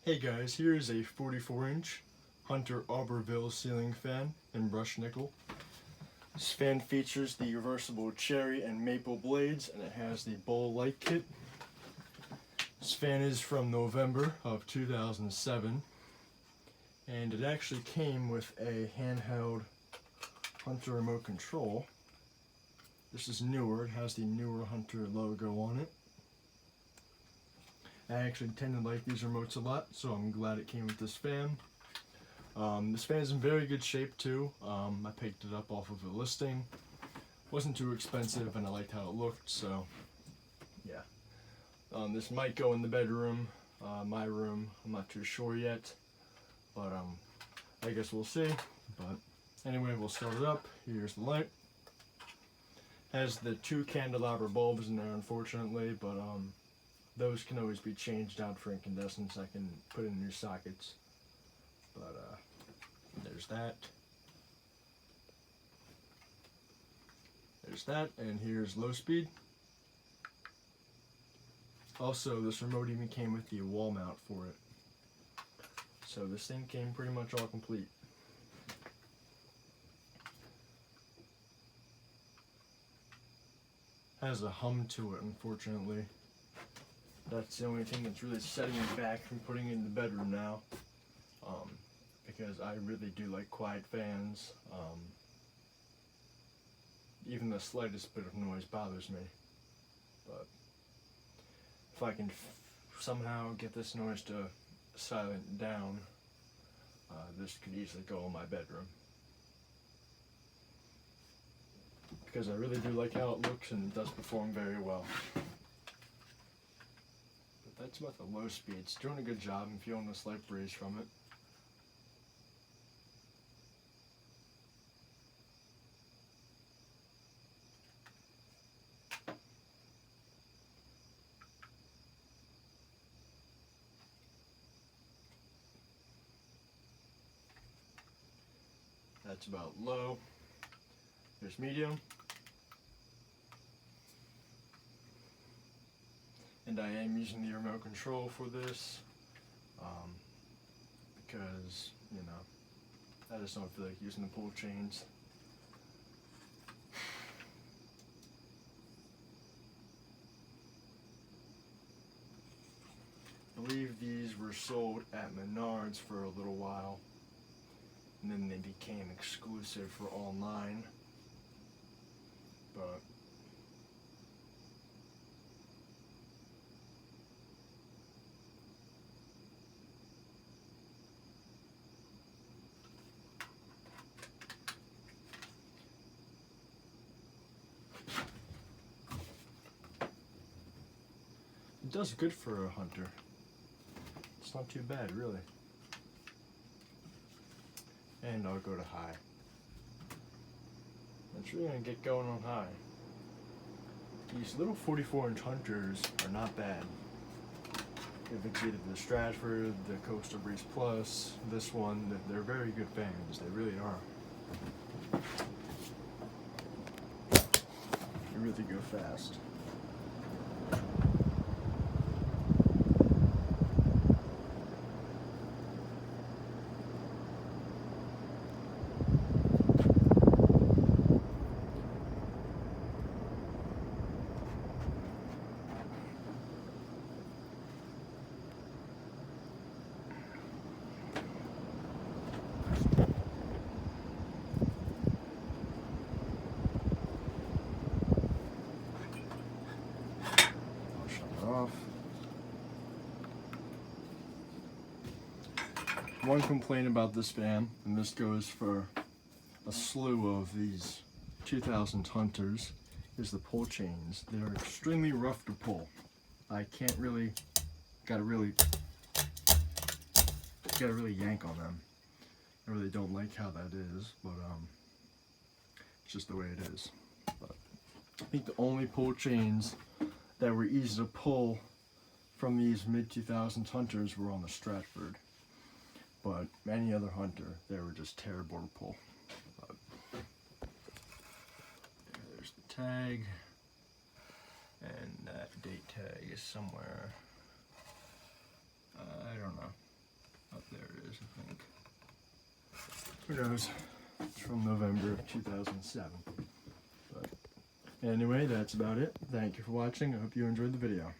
Hey guys, here's a 44-inch Hunter Auberville ceiling fan in brushed nickel. This fan features the reversible cherry and maple blades, and it has the bowl light kit. This fan is from November of 2007, and it actually came with a handheld Hunter remote control. This is newer, it has the newer Hunter logo on it. I actually tend to like these remotes a lot, so I'm glad it came with this fan. This fan is in very good shape too. I picked it up off of a listing. Wasn't too expensive and I liked how it looked, so yeah. This might go in the bedroom, my room, I'm not too sure yet, but I guess we'll see. But anyway, we'll start it up. Here's the light. Has the 2 candelabra bulbs in there, unfortunately, but those can always be changed out for incandescents. I can put in new sockets. But there's that. There's that, and here's low speed. Also, this remote even came with the wall mount for it. So this thing came pretty much all complete. Has a hum to it, unfortunately. That's the only thing that's really setting me back from putting it in the bedroom now. Because I really do like quiet fans. Even the slightest bit of noise bothers me. But if I can somehow get this noise to silent down, this could easily go in my bedroom. Because I really do like how it looks and it does perform very well. But that's about the low speed. It's doing a good job. I'm feeling the slight breeze from it. That's about low. There's medium. And I am using the remote control for this because, you know, I just don't feel like using the pull chains. I believe these were sold at Menards for a little while, and then they became exclusive for online. But it does good for a Hunter. It's not too bad, really. And I'll go to high. It's really gonna get going on high. These little 44-inch Hunters are not bad. If it's either the Stratford, the Coastal Breeze Plus, this one, they're very good fans. They really are. They really go fast. Off. One complaint about this fan, and this goes for a slew of these 2000 Hunters, is the pull chains. They're extremely rough to pull. I can't really, gotta really yank on them. I really don't like how that is, but it's just the way it is. But I think the only pull chains that were easy to pull from these mid-2000s Hunters were on the Stratford. But any other Hunter, they were just terrible to pull. But there's the tag, and that date tag is somewhere. I don't know. Who knows? It's from November of 2007. But anyway, that's about it. Thank you for watching. I hope you enjoyed the video.